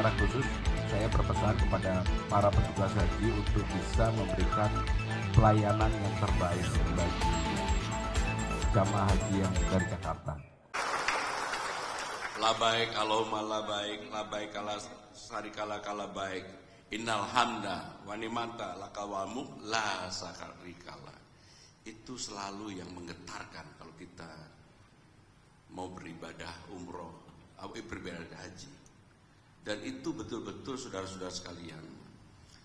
secara khusus saya berpesan kepada para petugas haji untuk bisa memberikan pelayanan yang terbaik bagi jamaah haji yang dari Jakarta. Labaik Allahumma labaik ala sarikala kalabaik. Innal hamda wa nimata lakawamu la sakarikala. Itu selalu yang menggetarkan kalau kita mau beribadah umroh atau beribadah haji. Dan itu betul-betul saudara-saudara sekalian,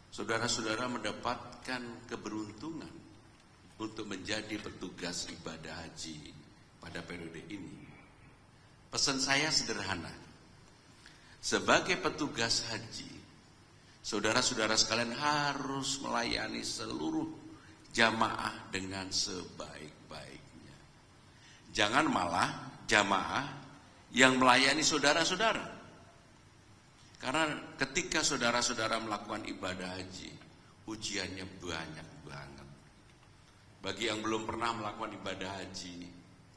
saudara-saudara mendapatkan keberuntungan untuk menjadi petugas ibadah haji pada periode ini. Pesan saya sederhana, sebagai petugas haji, saudara-saudara sekalian harus melayani seluruh jamaah dengan sebaik-baiknya. Jangan malah jamaah yang melayani saudara-saudara. Karena ketika saudara-saudara melakukan ibadah haji, ujiannya banyak banget. Bagi yang belum pernah melakukan ibadah haji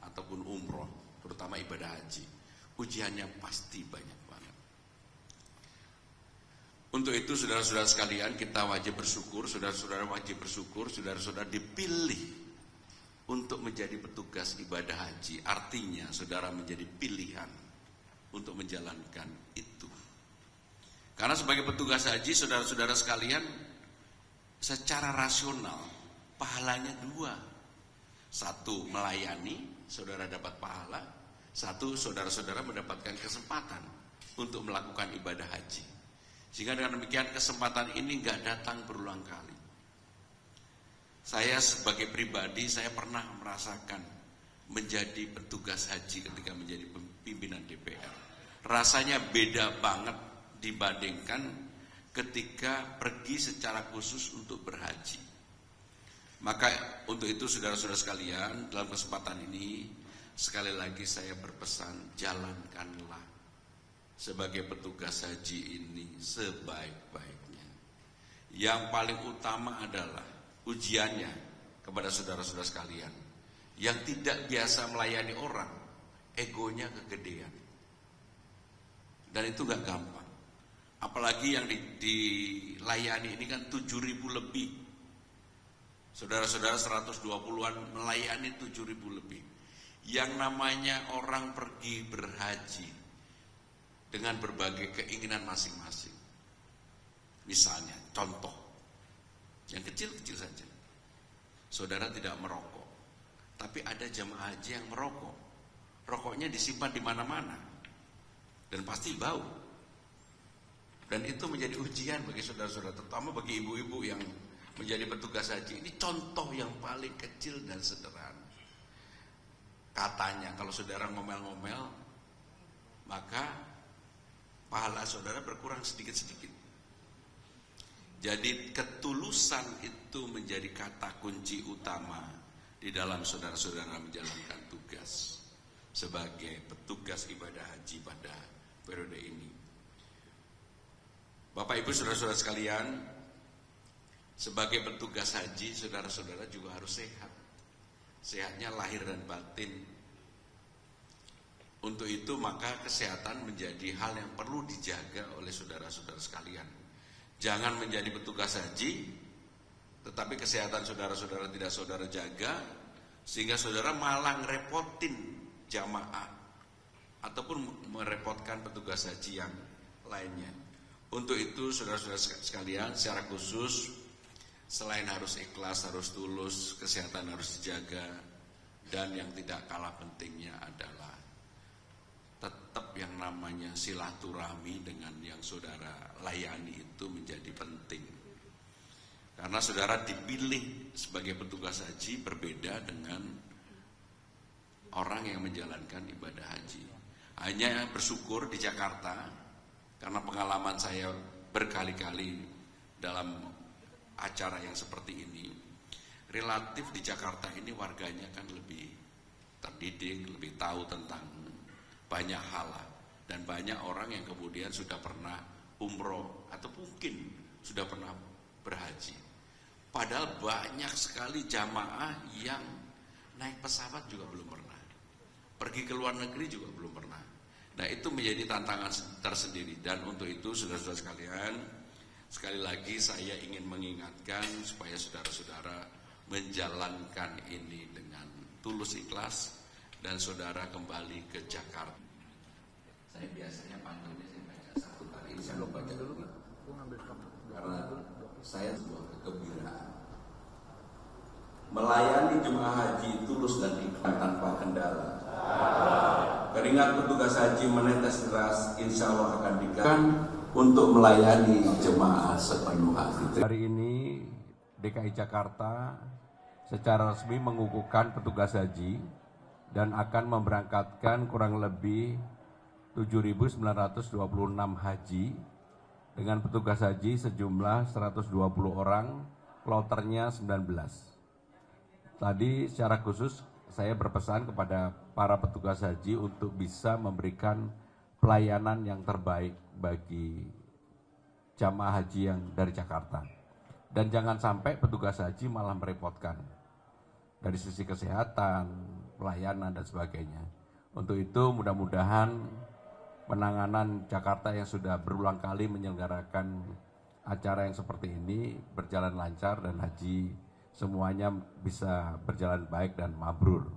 ataupun umroh, terutama ibadah haji, ujiannya pasti banyak banget. Untuk itu saudara-saudara sekalian, kita wajib bersyukur, saudara-saudara wajib bersyukur, saudara-saudara dipilih untuk menjadi petugas ibadah haji. Artinya saudara menjadi pilihan untuk menjalankan itu. Karena sebagai petugas haji, saudara-saudara sekalian, secara rasional pahalanya dua. Satu, melayani, saudara dapat pahala. Satu, saudara-saudara mendapatkan kesempatan untuk melakukan ibadah haji. Sehingga dengan demikian kesempatan ini nggak datang berulang kali. Saya sebagai pribadi, saya pernah merasakan menjadi petugas haji ketika menjadi pimpinan DPR. Rasanya beda banget dibandingkan ketika pergi secara khusus untuk berhaji. Maka untuk itu saudara-saudara sekalian, dalam kesempatan ini sekali lagi saya berpesan, jalankanlah sebagai petugas haji ini sebaik-baiknya. Yang paling utama adalah ujiannya kepada saudara-saudara sekalian yang tidak biasa melayani orang, egonya kegedean. Dan itu gak gampang. Apalagi yang dilayani ini kan 7.000 lebih. Saudara-saudara 120-an melayani 7.000 lebih. Yang namanya orang pergi berhaji dengan berbagai keinginan masing-masing. Misalnya, contoh yang kecil-kecil saja. Saudara tidak merokok, tapi ada jamaah haji yang merokok. Rokoknya disimpan di mana-mana dan pasti bau. Dan itu menjadi ujian bagi saudara-saudara, terutama bagi ibu-ibu yang menjadi petugas haji. Ini contoh yang paling kecil dan sederhana. Katanya kalau saudara ngomel-ngomel, maka pahala saudara berkurang sedikit-sedikit. Jadi ketulusan itu menjadi kata kunci utama di dalam saudara-saudara menjalankan tugas sebagai petugas ibadah haji pada periode ini. Bapak Ibu saudara-saudara sekalian, sebagai petugas haji, saudara-saudara juga harus sehat. Sehatnya lahir dan batin. Untuk itu maka kesehatan menjadi hal yang perlu dijaga oleh saudara-saudara sekalian. Jangan menjadi petugas haji, tetapi kesehatan saudara-saudara tidak saudara jaga, sehingga saudara malah ngerepotin jamaah ataupun merepotkan petugas haji yang lainnya. Untuk itu saudara-saudara sekalian, secara khusus selain harus ikhlas, harus tulus, kesehatan harus dijaga, dan yang tidak kalah pentingnya adalah tetap yang namanya silaturahmi dengan yang saudara layani itu menjadi penting. Karena saudara dipilih sebagai petugas haji berbeda dengan orang yang menjalankan ibadah haji. Hanya bersyukur di Jakarta, karena pengalaman saya berkali-kali dalam acara yang seperti ini, relatif di Jakarta ini warganya kan lebih terdidik, lebih tahu tentang banyak hal, dan banyak orang yang kemudian sudah pernah umroh atau mungkin sudah pernah berhaji. Padahal banyak sekali jamaah yang naik pesawat juga belum pernah, pergi ke luar negeri juga belum pernah. Nah, itu menjadi tantangan tersendiri, dan untuk itu saudara-saudara sekalian, sekali lagi saya ingin mengingatkan supaya saudara-saudara menjalankan ini dengan tulus ikhlas dan saudara kembali ke Jakarta. Saya biasanya pantunnya saya baca satu kali, saya baca dulu karena saya sebuah kegembiraan. Melayani jemaah haji tulus dan ikhlas tanpa kendala. Keringat petugas haji menetes deras, insya Allah akan digunakan untuk melayani jemaah sepenuh hati. Hari ini DKI Jakarta secara resmi mengukuhkan petugas haji dan akan memberangkatkan kurang lebih 7.926 haji dengan petugas haji sejumlah 120 orang, kloternya 19. Tadi secara khusus saya berpesan kepada para petugas haji untuk bisa memberikan pelayanan yang terbaik bagi jamaah haji yang dari Jakarta. Dan jangan sampai petugas haji malah merepotkan dari sisi kesehatan, pelayanan, dan sebagainya. Untuk itu mudah-mudahan penanganan Jakarta yang sudah berulang kali menyelenggarakan acara yang seperti ini berjalan lancar dan haji semuanya bisa berjalan baik dan mabrur.